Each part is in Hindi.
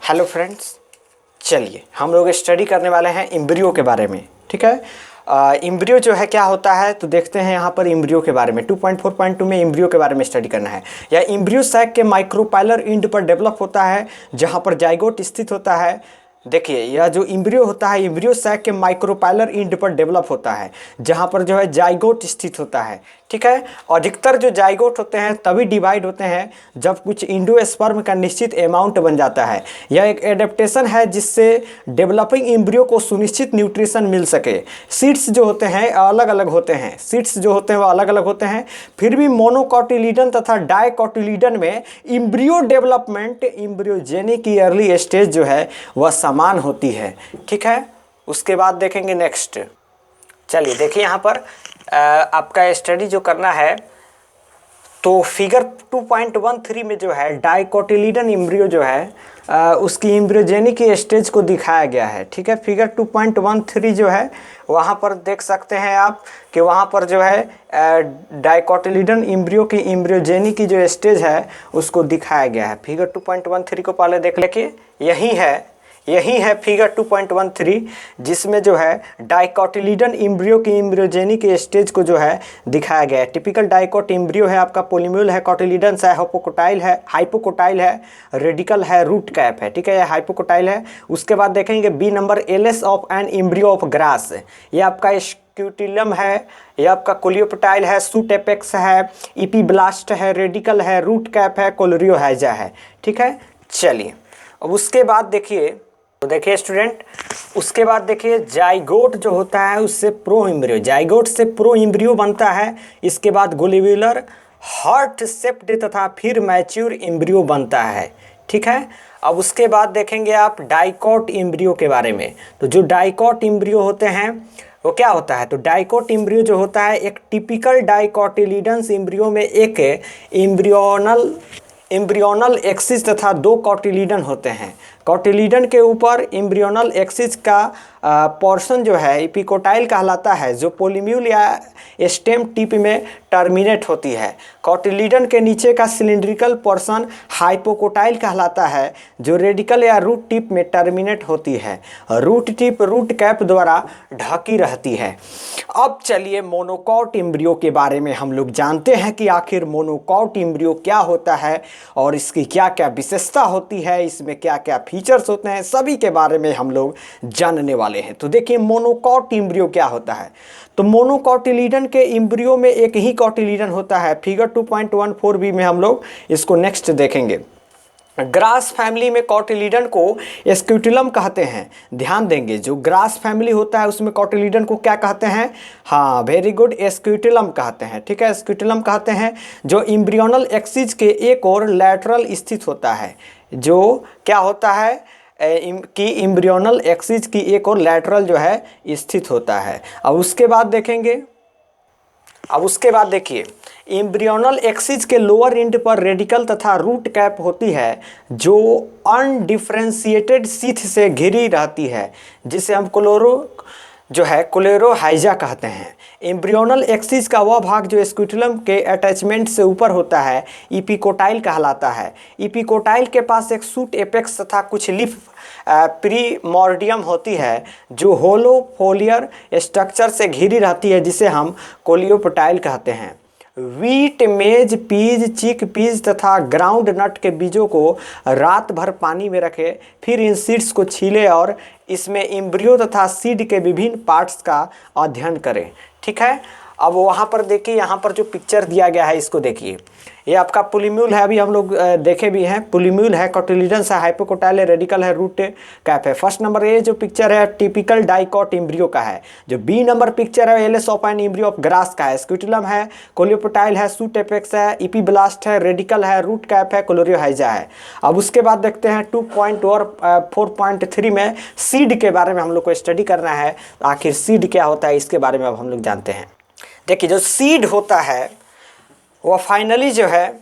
हेलो फ्रेंड्स, चलिए हम लोग स्टडी करने वाले हैं एम्ब्रियो के बारे में। ठीक है, एम्ब्रियो जो है क्या होता है तो देखते हैं यहाँ पर एम्ब्रियो के बारे में 2.4.2 में एम्ब्रियो के बारे में स्टडी करना है। यह एम्ब्रियो सैक के माइक्रोपाइलर इंड पर डेवलप होता है जहाँ पर जाइगोट स्थित होता है। देखिए यह जो एम्ब्रियो होता है एम्ब्रियो सैक के माइक्रोपाइलर इंड पर डेवलप होता है जहाँ पर जो है जाइगोट स्थित होता है। ठीक है, अधिकतर जो जाइगोट होते हैं तभी डिवाइड होते हैं जब कुछ इंडोस्पर्म का निश्चित अमाउंट बन जाता है। यह एक एडेप्टेशन है जिससे डेवलपिंग एम्ब्रियो को सुनिश्चित न्यूट्रिशन मिल सके। सीड्स जो होते हैं अलग अलग होते हैं, सीड्स जो होते हैं वो अलग अलग होते हैं, फिर भी मोनोकोटिलीडन तथा डाइकोटिलीडन में एम्ब्रियो डेवलपमेंट एम्ब्रियोजेनिक की अर्ली स्टेज जो है वह समान होती है। ठीक है, उसके बाद देखेंगे नेक्स्ट। चलिए देखिए यहाँ पर आपका स्टडी जो करना है तो फिगर 2.13 में जो है डाइकोटिलीडन एम्ब्रियो जो है उसकी एम्ब्रियोजेनिक स्टेज को दिखाया गया है। ठीक है, फिगर 2.13 जो है वहाँ पर देख सकते हैं आप कि वहाँ पर जो है डाइकोटिलीडन एम्ब्रियो की एम्ब्रियोजेनिक की जो स्टेज है उसको दिखाया गया है। फिगर 2.13 को पहले देख लेके यही है फिगर 2.13 जिसमें जो है डाइकोटिलीडन एम्ब्रियो की एम्ब्रियोजेनिक स्टेज को जो है दिखाया गया है। टिपिकल डाइकोट एम्ब्रियो है, आपका पोलिम्यूल है, कोटिलीडन्स है, हाइपोकोटाइल है, रेडिकल है, रूट कैप है। ठीक है, यह हाइपोकोटाइल है। उसके बाद देखेंगे B number LS of an embryo of grass. ये आपका स्क्यूटिलम है, ये आपका कोलियोप्टाइल है, सूट एपेक्स है, इपीब्लास्ट है, रेडिकल है, रूट कैप है, कोलोरियोहाइजा है। ठीक है, चलिए अब उसके बाद देखिए तो देखिए स्टूडेंट, उसके बाद देखिए जाइगोट जो होता है उससे प्रो एम्ब्रियो, जाइगोट से प्रो एम्ब्रियो बनता है। इसके बाद गोलिव्यूलर हार्ट शेप्ड तथा फिर मैच्योर एम्ब्रियो बनता है। ठीक है, अब उसके बाद देखेंगे आप डाइकोट एम्ब्रियो के बारे में। तो जो डाइकोट एम्ब्रियो होते हैं वो क्या होता है तो डाइकोट एम्ब्रियो जो होता है एक टिपिकल डाइकोटिलीडन्स एम्ब्रियो में एक एम्ब्रियोनल एक्सिस तथा दो कोटिलीडन होते हैं। कोटिलीडन के ऊपर एम्ब्रियोनल एक्सिस का पोर्शन जो है एपिकोटाइल कहलाता है, जो पोलिम्यूल या स्टेम टिप में टर्मिनेट होती है। कोटिलीडन के नीचे का सिलिंड्रिकल पोर्शन हाइपोकोटाइल कहलाता है, जो रेडिकल या रूट टिप में टर्मिनेट होती है। रूट टिप रूट कैप द्वारा ढकी रहती है। अब चलिए मोनोकॉट एम्ब्रियो के बारे में हम लोग जानते हैं कि आखिर मोनोकॉट एम्ब्रियो क्या होता है और इसकी क्या क्या विशेषता होती है, इसमें क्या क्या फीचर्स होते हैं, सभी के बारे में हम लोग जानने वाले हैं। तो देखिए मोनोकॉट एम्ब्रियो क्या होता है तो मोनोकोटिलीडन के एम्ब्रियो में एक ही कोटिलीडन होता है। फिगर 2.14 बी में हम लोग इसको नेक्स्ट देखेंगे। ग्रास फैमिली में कोटिलीडन को स्क्यूटिलम कहते हैं। ध्यान देंगे, जो ग्रास फैमिली होता है उसमें कोटिलीडन को क्या कहते हैं, हाँ वेरी गुड, स्क्यूटिलम कहते हैं। ठीक है, स्क्यूटिलम कहते हैं, जो एम्ब्रियोनल एक्सिस के एक और लैटरल स्थित होता है। जो क्या होता है कि एम्ब्रियोनल एक्सिस की एक और लैटरल जो है स्थित होता है। अब उसके बाद देखिए एम्ब्रियोनल एक्सिस के लोअर एंड पर रेडिकल तथा रूट कैप होती है जो अनडिफरेंशिएटेड शीथ से घिरी रहती है, जिसे हम कोलोरोहाइजा कहते हैं। एम्ब्रियोनल एक्सिस का वह भाग जो स्क्यूटिलम के अटैचमेंट से ऊपर होता है इपिकोटाइल कहलाता है। इपिकोटाइल के पास एक सूट एपेक्स तथा कुछ लिफ प्रीमोर्डियम होती है जो होलो फोलियर स्ट्रक्चर से घिरी रहती है, जिसे हम कोलियोप्टाइल कहते हैं। वीट, मेज, पीज, चिक पीज तथा ग्राउंड नट के बीजों को रात भर पानी में रखें, फिर इन सीड्स को छीलें और इसमें एम्ब्रियो तथा सीड के विभिन्न पार्ट्स का अध्ययन करें। ठीक है, अब वहाँ पर देखिए, यहाँ पर जो पिक्चर दिया गया है इसको देखिए, ये आपका पोलिम्यूल है, अभी हम लोग देखे भी हैं। पोलिम्यूल है, कोटिलीडन्स है, हाइपोकोटाइल है, रेडिकल है, रूट कैप है। फर्स्ट नंबर ये जो पिक्चर है टिपिकल डाइकोट एम्ब्रियो का है। जो बी नंबर पिक्चर है LS of an embryo of grass का है। स्क्यूटिलम है, कोलियोप्टाइल है, सूट एपेक्स है, इपीब्लास्ट है, रेडिकल है, रूट कैप है, कोलोरियोहाइजा है। अब उसके बाद देखते हैं 2.4.3 में सीड के बारे में हम लोग को स्टडी करना है। आखिर सीड क्या होता है इसके बारे में अब हम लोग जानते हैं। देखिए जो सीड होता है वह फाइनली जो है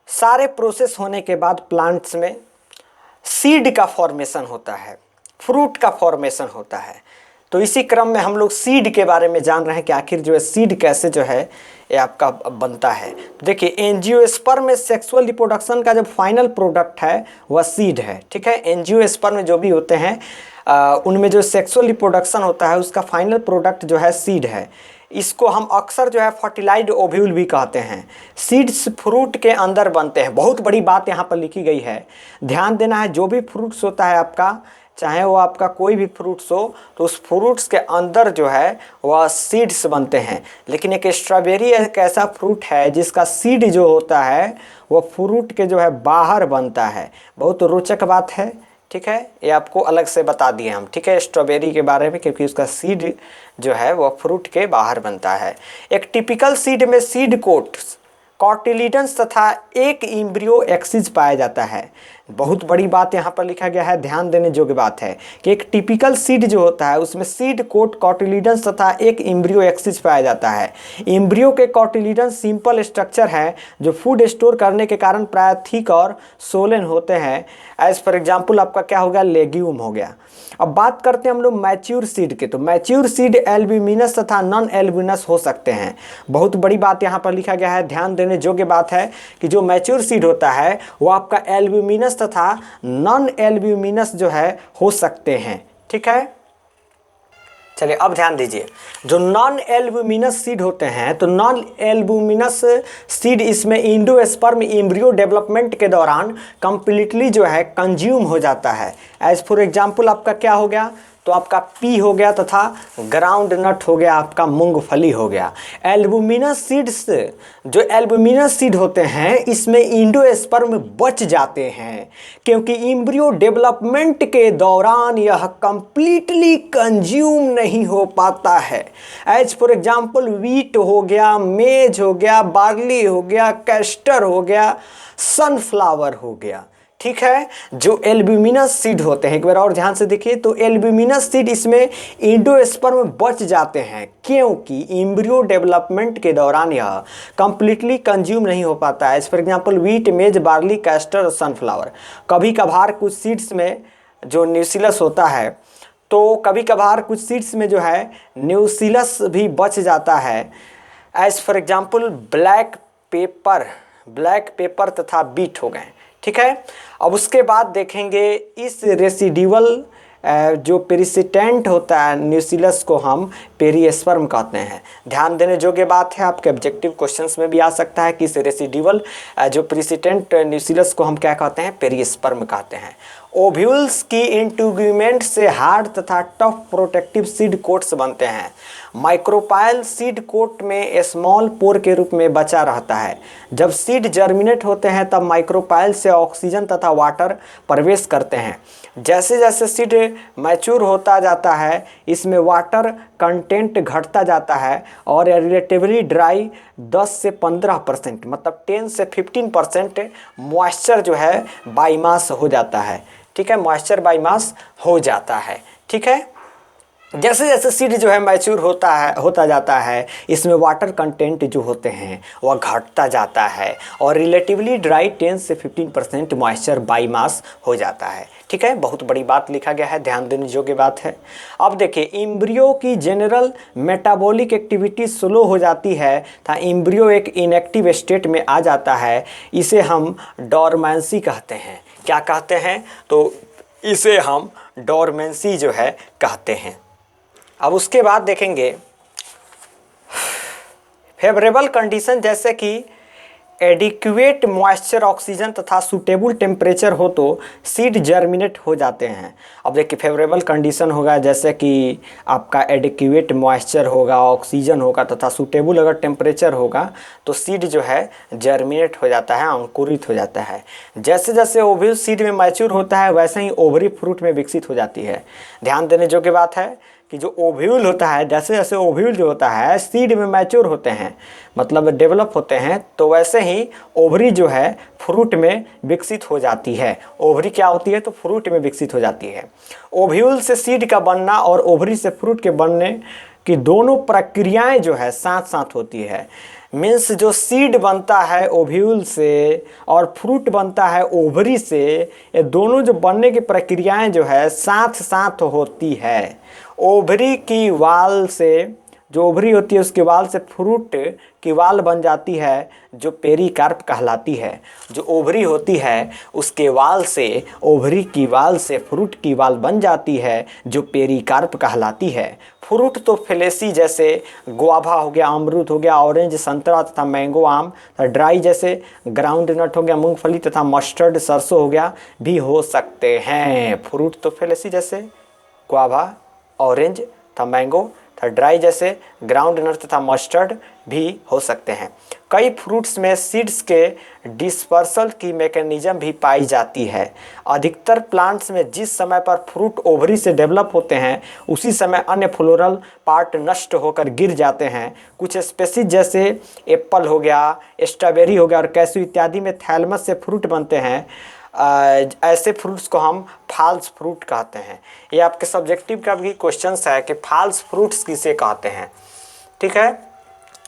सारे प्रोसेस होने के बाद प्लांट्स में सीड का फॉर्मेशन होता है, फ्रूट का फॉर्मेशन होता है। तो इसी क्रम में हम लोग सीड के बारे में जान रहे हैं कि आखिर जो है सीड कैसे जो है ये आपका बनता है। देखिए एंजियोस्पर्म में सेक्सुअल रिप्रोडक्शन का जो फाइनल प्रोडक्ट है वह सीड है, ठीक है। एंजियोस्पर्म में जो भी होते हैं उनमें जो सेक्सुअल रिप्रोडक्शन होता है उसका फाइनल प्रोडक्ट जो है सीड है। इसको हम अक्सर जो है फर्टिलाइज्ड ओव्यूल भी कहते हैं। सीड्स फ्रूट के अंदर बनते हैं। बहुत बड़ी बात यहाँ पर लिखी गई है, ध्यान देना है। जो भी फ्रूट्स होता है आपका, चाहे वो आपका कोई भी फ्रूट्स हो, तो उस फ्रूट्स के अंदर जो है वह सीड्स बनते हैं। लेकिन एक स्ट्रॉबेरी एक ऐसा फ्रूट है जिसका सीड जो होता है वह फ्रूट के जो है बाहर बनता है। बहुत रोचक बात है, ठीक है। ये आपको अलग से बता दिए हम, ठीक है, स्ट्रॉबेरी के बारे में, क्योंकि उसका सीड जो है वह फ्रूट के बाहर बनता है। एक टिपिकल सीड में सीड कोट्स, कॉटिलिडन्स तथा एक एम्ब्रियो एक्सिस पाया जाता है। बहुत बड़ी बात यहाँ पर लिखा गया है, ध्यान देने योग्य बात है कि एक टिपिकल सीड जो होता है उसमें सीड कोट, कॉटिलिडन्स तथा एक एम्ब्रियो एक्सिस पाया जाता है। एम्ब्रियो के कॉटिलिडन्स सिंपल स्ट्रक्चर है जो फूड स्टोर करने के कारण प्राय थिक और सोलन होते हैं। एज फॉर एग्जाम्पल आपका क्या हो गया, लेग्यूम हो गया। अब बात करते हैं हम लोग मैच्योर सीड के। तो मैच्योर सीड एल्ब्यूमिनस तथा नॉन एल्ब्यूमिनस हो सकते हैं। बहुत बड़ी बात यहाँ पर लिखा गया है, ध्यान देने योग्य बात है कि जो मैच्योर सीड होता है वो आपका एल्ब्यूमिनस तथा नॉन एल्ब्यूमिनस जो है हो सकते हैं, ठीक है। चलिए अब ध्यान दीजिए, जो नॉन एल्ब्यूमिनस सीड होते हैं, तो नॉन एल्ब्यूमिनस सीड इसमें इंडोस्पर्म एम्ब्रियो डेवलपमेंट के दौरान कंप्लीटली जो है कंज्यूम हो जाता है। एज फॉर एग्जांपल आपका क्या हो गया, तो आपका पी हो गया तथा ग्राउंड नट हो गया, आपका मूंगफली हो गया। एल्ब्यूमिनस सीड्स, जो एल्ब्यूमिनस सीड होते हैं इसमें इंडोस्पर्म बच जाते हैं क्योंकि एम्ब्रियो डेवलपमेंट के दौरान यह कंप्लीटली कंज्यूम नहीं हो पाता है। एज फॉर एग्जांपल वीट हो गया, मेज हो गया, बार्ली हो गया, कैस्टर हो गया, सनफ्लावर हो गया, ठीक है। जो एल्ब्यूमिनस सीड होते हैं, एक बार और ध्यान से देखिए, तो एल्ब्यूमिनस सीड इसमें इंडोस्पर्म बच जाते हैं क्योंकि एम्ब्रियो डेवलपमेंट के दौरान यह कंप्लीटली कंज्यूम नहीं हो पाता है। फॉर एग्जांपल वीट, मेज, बार्ली, कैस्टर और सनफ्लावर। कभी कभार कुछ सीड्स में जो न्यूसिलस होता है, तो कभी कभार कुछ सीड्स में जो है न्यूसिलस भी बच जाता है। As for example black pepper तथा बीट हो गए, ठीक है। अब उसके बाद देखेंगे इस रेसिड्यूअल जो पेरिसिटेंट होता है न्यूसिलस को हम पेरिस्पर्म कहते हैं। ध्यान देने योग्य बात है, आपके ऑब्जेक्टिव क्वेश्चंस में भी आ सकता है कि इस रेसिड्यूअल जो पेरिसिटेंट न्यूसिलस को हम क्या कहते हैं, पेरिस्पर्म कहते हैं। ओव्यूल्स की इंटीग्यूमेंट से हार्ड तथा टफ प्रोटेक्टिव सीड कोट्स बनते हैं। माइक्रोपाइल सीड कोट में स्मॉल पोर के रूप में बचा रहता है। जब सीड जर्मिनेट होते हैं तब माइक्रोपाइल से ऑक्सीजन तथा वाटर प्रवेश करते हैं। जैसे जैसे सीड मैच्योर होता जाता है इसमें वाटर कंटेंट घटता जाता है और रिलेटिवली ड्राई 10 से 15% मतलब 10 से 15% मॉइस्चर जो है बाईमास हो जाता है, ठीक है। मॉइस्चर बाईमास हो जाता है, ठीक है। जैसे जैसे सीड जो है मैच्योर होता जाता है इसमें वाटर कंटेंट जो होते हैं वह घटता जाता है और रिलेटिवली ड्राई 10 से 15% मॉइस्चर बाईमास हो जाता है, ठीक है। बहुत बड़ी बात लिखा गया है, ध्यान देने योग्य बात है। अब देखिए एम्ब्रियो की जनरल मेटाबॉलिक एक्टिविटी स्लो हो जाती है था एम्ब्रियो एक इनएक्टिव स्टेट में आ जाता है। इसे हम डोरमेंसी कहते हैं। क्या कहते हैं, तो इसे हम डोरमेंसी जो है कहते हैं। अब उसके बाद देखेंगे फेवरेबल कंडीशन, जैसे कि एडिक्वेट मॉइस्चर, ऑक्सीजन तथा सूटेबल टेम्परेचर हो तो सीड जर्मिनेट हो जाते हैं। अब देखिए फेवरेबल कंडीशन होगा जैसे कि आपका एडिक्वेट मॉइस्चर होगा, ऑक्सीजन होगा तथा सूटेबल अगर टेम्परेचर होगा तो सीड जो है जर्मिनेट हो जाता है, अंकुरित हो जाता है। जैसे जैसे ओव्यूल सीड में मैच्योर होता है वैसे ही ओवरी फ्रूट में विकसित हो जाती है। ध्यान देने योग्य बात है कि जो ओव्यूल होता है, जैसे जैसे ओव्यूल जो होता है सीड में मैच्योर होते हैं मतलब डेवलप होते हैं, तो वैसे ही ओवरी जो है फ्रूट में विकसित हो जाती है। ओवरी क्या होती है, तो फ्रूट में विकसित हो जाती है। ओव्यूल से सीड का बनना और ओवरी से फ्रूट के बनने की दोनों प्रक्रियाएं जो है साथ साथ होती है। मीन्स जो सीड बनता है ओव्यूल से और फ्रूट बनता है ओवरी से, ये दोनों जो बनने की प्रक्रियाएं जो है साथ साथ होती है। ओवरी की वाल से, जो ओवरी होती है उसके वाल से फ्रूट की वाल बन जाती है जो पेरिकार्प कहलाती है। जो ओवरी होती है उसके वाल से, ओवरी की वाल से फ्रूट की वाल बन जाती है जो पेरिकार्प कहलाती है। फ्रूट तो फेलेसी जैसे गुआवा हो गया, अमरूद हो गया, ऑरेंज संतरा तथा मैंगो आम, ड्राई जैसे ग्राउंड नट हो गया, मूंगफली तथा मस्टर्ड सरसों हो गया भी हो सकते हैं। फ्रूट तो फेलेसी जैसे गुआवा, ऑरेंज तथा मैंगो, ड्राई जैसे ग्राउंड नट तथा मस्टर्ड भी हो सकते हैं। कई फ्रूट्स में सीड्स के डिस्पर्सल की मैकेनिज्म भी पाई जाती है। अधिकतर प्लांट्स में जिस समय पर फ्रूट ओवरी से डेवलप होते हैं उसी समय अन्य फ्लोरल पार्ट नष्ट होकर गिर जाते हैं। कुछ स्पेसीज जैसे एप्पल हो गया, स्ट्रॉबेरी हो गया और कैशू इत्यादि में थैलमस से फ्रूट बनते हैं। ऐसे फ्रूट्स को हम फॉल्स फ्रूट कहते हैं। ये आपके सब्जेक्टिव का भी क्वेश्चंस है कि फॉल्स फ्रूट्स किसे कहते हैं। ठीक है,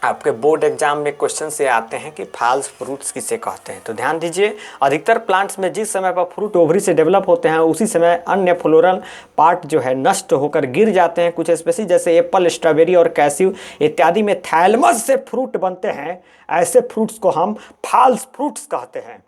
आपके बोर्ड एग्जाम में क्वेश्चन से आते हैं कि फॉल्स फ्रूट्स किसे कहते हैं। तो ध्यान दीजिए, अधिकतर प्लांट्स में जिस समय पर फ्रूट ओवरी से डेवलप होते हैं उसी समय अन्य फ्लोरल पार्ट जो है नष्ट होकर गिर जाते हैं। कुछ स्पेसीज जैसे एप्पल, स्ट्रॉबेरी और कैश्यू इत्यादि में थैलमस से फ्रूट बनते हैं। ऐसे फ्रूट्स को हम फॉल्स फ्रूट्स कहते हैं।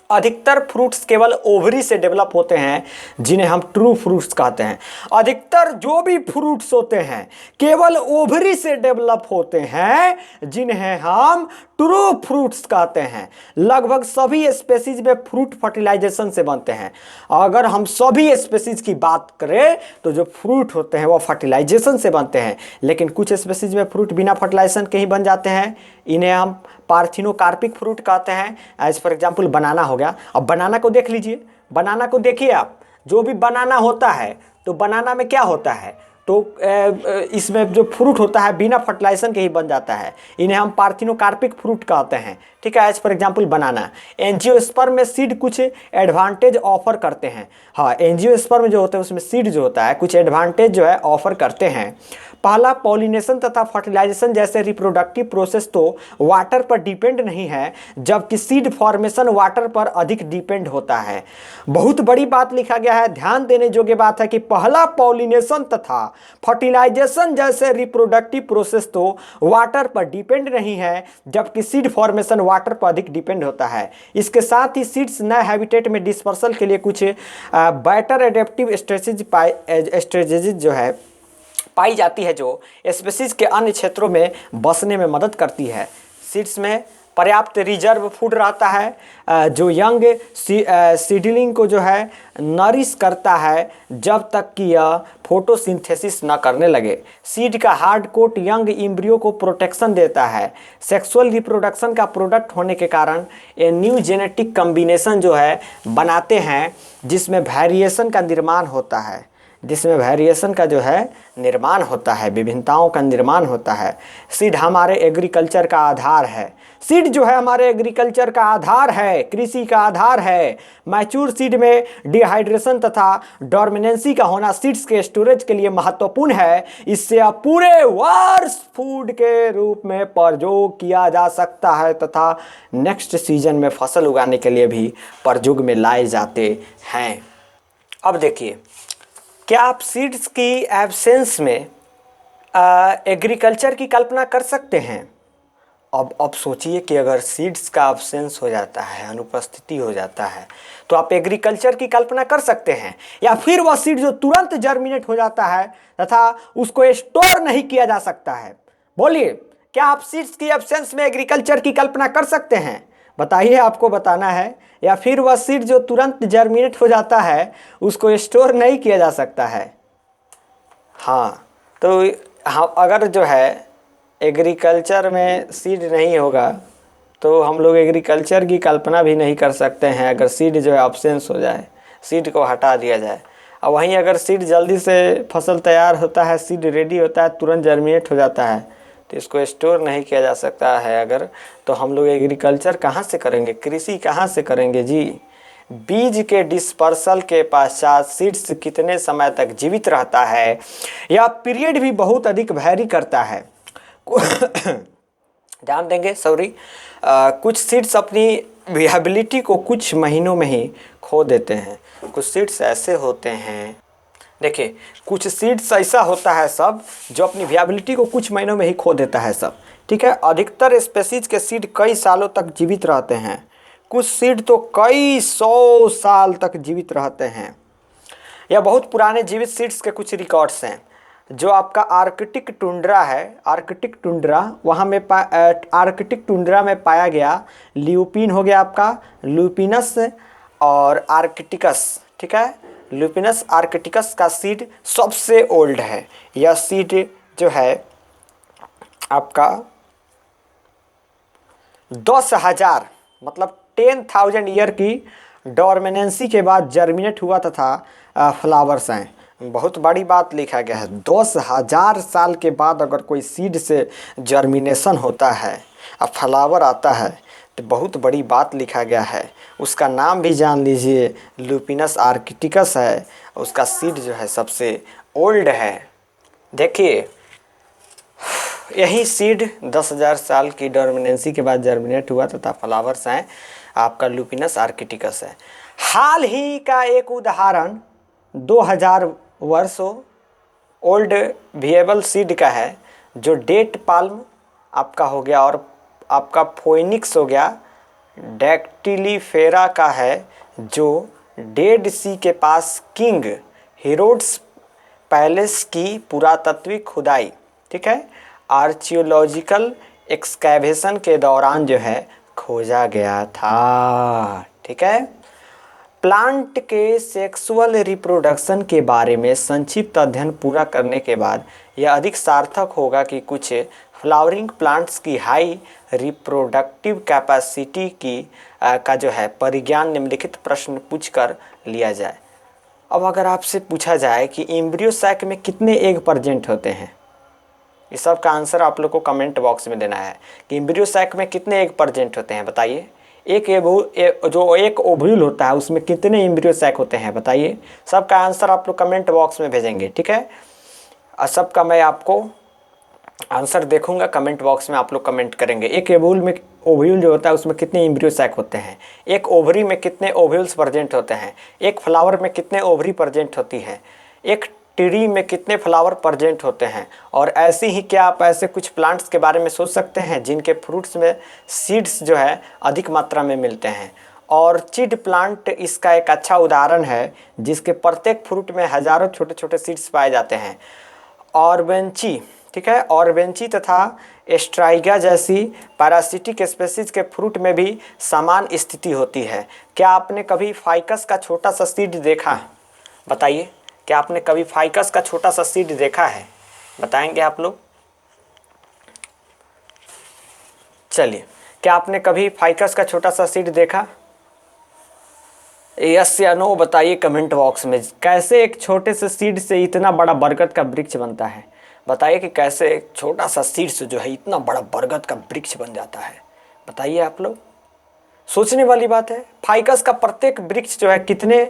अधिकतर फ्रूट्स केवल ओवरी से डेवलप होते हैं जिन्हें हम ट्रू फ्रूट्स कहते हैं। अधिकतर जो भी फ्रूट्स होते हैं केवल ओवरी से डेवलप होते हैं जिन्हें हम ट्रू फ्रूट्स कहते हैं। लगभग सभी स्पेसीज में फ्रूट फर्टिलाइजेशन से बनते हैं। अगर हम सभी स्पेसीज की बात करें तो जो फ्रूट होते हैं वो फर्टिलाइजेशन से बनते हैं, लेकिन कुछ स्पेसीज में फ्रूट बिना फर्टिलाइजेशन के ही बन जाते हैं। इन्हें हम पार्थिनोकार्पिक फ्रूट कहते हैं। एज फॉर एग्जाम्पल बनाना हो गया। अब बनाना को देख लीजिए, बनाना को देखिए आप, जो भी बनाना होता है तो बनाना में क्या होता है, तो इसमें जो फ्रूट होता है बिना फर्टिलाइजेशन के ही बन जाता है। इन्हें हम पार्थिनोकार्पिक फ्रूट कहते हैं। ठीक है, as for example banana. Angiosperm में सीड कुछ एडवांटेज ऑफर करते हैं। हाँ, एंजियोस्पर्म जो होता है उसमें सीड जो होता है कुछ एडवांटेज जो है ऑफर करते हैं। पहला, पॉलिनेशन तथा फर्टिलाइजेशन जैसे रिप्रोडक्टिव प्रोसेस तो वाटर पर डिपेंड नहीं है, जबकि सीड फॉर्मेशन वाटर पर अधिक डिपेंड होता है। बहुत बड़ी बात लिखा गया है, ध्यान देने योग्य बात है कि पहला पॉलिनेशन तथा फर्टिलाइजेशन जैसे रिप्रोडक्टिव प्रोसेस तो वाटर पर डिपेंड नहीं है, जबकि सीड फॉर्मेशन वाटर पर अधिक डिपेंड होता है। इसके साथ ही सीड्स नए हैबिटेट में डिस्पर्सल के लिए कुछ बेटर एडेप्टिव स्ट्रेटेजीज जो है पाई जाती है, जो स्पीसीज के अन्य क्षेत्रों में बसने में मदद करती है। सीड्स में पर्याप्त रिजर्व फूड रहता है जो यंग सीडलिंग को जो है नरिश करता है जब तक कि यह फोटोसिंथेसिस न करने लगे। सीड का हार्ड कोट यंग एम्ब्रियो को प्रोटेक्शन देता है। सेक्सुअल रिप्रोडक्शन का प्रोडक्ट होने के कारण ये न्यू जेनेटिक कम्बिनेशन जो है बनाते हैं जिसमें वेरिएशन का निर्माण होता है, विभिन्नताओं का निर्माण होता है। सीड हमारे एग्रीकल्चर का आधार है। सीड जो है हमारे एग्रीकल्चर का आधार है, कृषि का आधार है। मैच्योर सीड में डिहाइड्रेशन तथा डोर्मिनेंसी का होना सीड्स के स्टोरेज के लिए महत्वपूर्ण है। इससे अब पूरे वर्ष फूड के रूप में प्रयोग किया जा सकता है तथा नेक्स्ट सीजन में फसल उगाने के लिए भी प्रयोग में लाए जाते हैं। अब देखिए, क्या आप सीड्स की एब्सेंस में एग्रीकल्चर की कल्पना कर सकते हैं? अब सोचिए कि अगर सीड्स का एब्सेंस हो जाता है, अनुपस्थिति हो जाता है, तो आप एग्रीकल्चर की कल्पना कर सकते हैं? या फिर वह सीड जो तुरंत जर्मिनेट हो जाता है तथा उसको स्टोर नहीं किया जा सकता है। बोलिए, क्या आप सीड्स की एब्सेंस में एग्रीकल्चर की कल्पना कर सकते हैं? बताइए, आपको बताना है। या फिर वह सीड जो तुरंत जर्मिनेट हो जाता है उसको स्टोर नहीं किया जा सकता है। हाँ, तो हाँ, अगर जो है एग्रीकल्चर में सीड नहीं होगा तो हम लोग एग्रीकल्चर की कल्पना भी नहीं कर सकते हैं। अगर सीड जो है एब्सेंस हो जाए, सीड को हटा दिया जाए, और वहीं अगर सीड जल्दी से फसल तैयार होता है, सीड रेडी होता है, तुरंत जर्मिनेट हो जाता है, तो इसको स्टोर नहीं किया जा सकता है अगर, तो हम लोग एग्रीकल्चर कहाँ से करेंगे, कृषि कहाँ से करेंगे जी। बीज के डिस्पर्सल के पश्चात सीड्स कितने समय तक जीवित रहता है, यह पीरियड भी बहुत अधिक वैरी करता है। ध्यान देंगे, सॉरी, कुछ सीड्स अपनी विएबिलिटी को कुछ महीनों में ही खो देते हैं। कुछ सीड्स ऐसे होते हैं, देखिए कुछ सीड्स ऐसा होता है सब जो अपनी विएबिलिटी को कुछ महीनों में ही खो देता है सब, ठीक है। अधिकतर स्पेसीज के सीड कई सालों तक जीवित रहते हैं, कुछ सीड तो कई 100 साल तक जीवित रहते हैं। यह बहुत पुराने जीवित सीड्स के कुछ रिकॉर्ड्स हैं। जो आपका आर्कटिक टुंड्रा है, आर्कटिक टुंड्रा, वहाँ में आर्कटिक टुंड्रा में पाया गया ल्यूपिन हो गया आपका, ल्यूपिनस और आर्कटिकस, ठीक है। ल्यूपिनस आर्कटिकस का सीड सबसे ओल्ड है। यह सीड जो है आपका 10,000 मतलब 10,000 ईयर की डोरमेनेंसी के बाद जर्मिनेट हुआ तथा फ्लावर्स हैं। बहुत बड़ी बात लिखा गया है, 10,000 साल के बाद अगर कोई सीड से जर्मिनेशन होता है और फ्लावर आता है तो बहुत बड़ी बात लिखा गया है। उसका नाम भी जान लीजिए, ल्यूपिनस आर्कटिकस है। उसका सीड जो है सबसे ओल्ड है। देखिए यही सीड 10,000 साल की डोरमिनेंसी के बाद जर्मिनेट हुआ तथा फ्लावर्स हैं, आपका ल्यूपिनस आर्कटिकस है। हाल ही का एक उदाहरण 2000 वर्षों ओल्ड विएबल सीड का है, जो डेट पाल्म आपका हो गया और आपका फोइनिक्स हो गया, डैक्टिलीफेरा का है, जो डेड सी के पास किंग हेरोड्स पैलेस की पुरातत्विक खुदाई, ठीक है, आर्चियोलॉजिकल एक्सकैवेशन के दौरान जो है खोजा गया था, ठीक है। प्लांट के सेक्सुअल रिप्रोडक्शन के बारे में संक्षिप्त अध्ययन पूरा करने के बाद यह अधिक सार्थक होगा कि कुछ फ्लावरिंग प्लांट्स की हाई रिप्रोडक्टिव कैपेसिटी की का जो है परिज्ञान निम्नलिखित प्रश्न पूछकर लिया जाए। अब अगर आपसे पूछा जाए कि एम्ब्रियो सैक में कितने एग प्रेजेंट होते हैं, इस सब का आंसर आप लोग को कमेंट बॉक्स में देना है कि एम्ब्रियो सैक में कितने एग प्रेजेंट होते हैं, बताइए। जो एक ओव्यूल होता है उसमें कितने एम्ब्रियो सैक होते हैं, बताइए। सबका आंसर आप लोग कमेंट बॉक्स में भेजेंगे, ठीक है। और सबका मैं आपको आंसर देखूंगा, कमेंट बॉक्स में आप लोग कमेंट करेंगे। एक ओव्यूल जो होता है उसमें कितने एम्ब्रियो सैक होते हैं, एक ओवरी में कितने ओव्यूल्स प्रेजेंट होते हैं, एक फ्लावर में कितने ओवरी प्रेजेंट होती है, एक ट्री में कितने फ्लावर प्रेजेंट होते हैं। और ऐसे ही क्या आप ऐसे कुछ प्लांट्स के बारे में सोच सकते हैं जिनके फ्रूट्स में सीड्स जो है अधिक मात्रा में मिलते हैं। ऑर्चिड प्लांट इसका एक अच्छा उदाहरण है, जिसके प्रत्येक फ्रूट में हजारों छोटे छोटे सीड्स पाए जाते हैं। ऑर्बेंची, ठीक है, ऑर्बेंची तथा एस्ट्राइगा जैसी पैरासिटिक स्पेसीज के फ्रूट में भी समान स्थिति होती है। क्या आपने कभी फाइकस का छोटा सा सीड देखा, बताइए। क्या आपने कभी फाइकस का छोटा सा सीड देखा है, बताएंगे आप लोग। चलिए, क्या आपने कभी फाइकस का छोटा सा सीड देखा, यस या नो बताइए कमेंट बॉक्स में। कैसे एक छोटे से सीड से इतना बड़ा बरगद का वृक्ष बनता है, बताइए कि कैसे एक छोटा सा सीड से जो है इतना बड़ा बरगद का वृक्ष बन जाता है, बताइए आप लोग। सोचने वाली बात है। फाइकस का प्रत्येक वृक्ष जो है कितने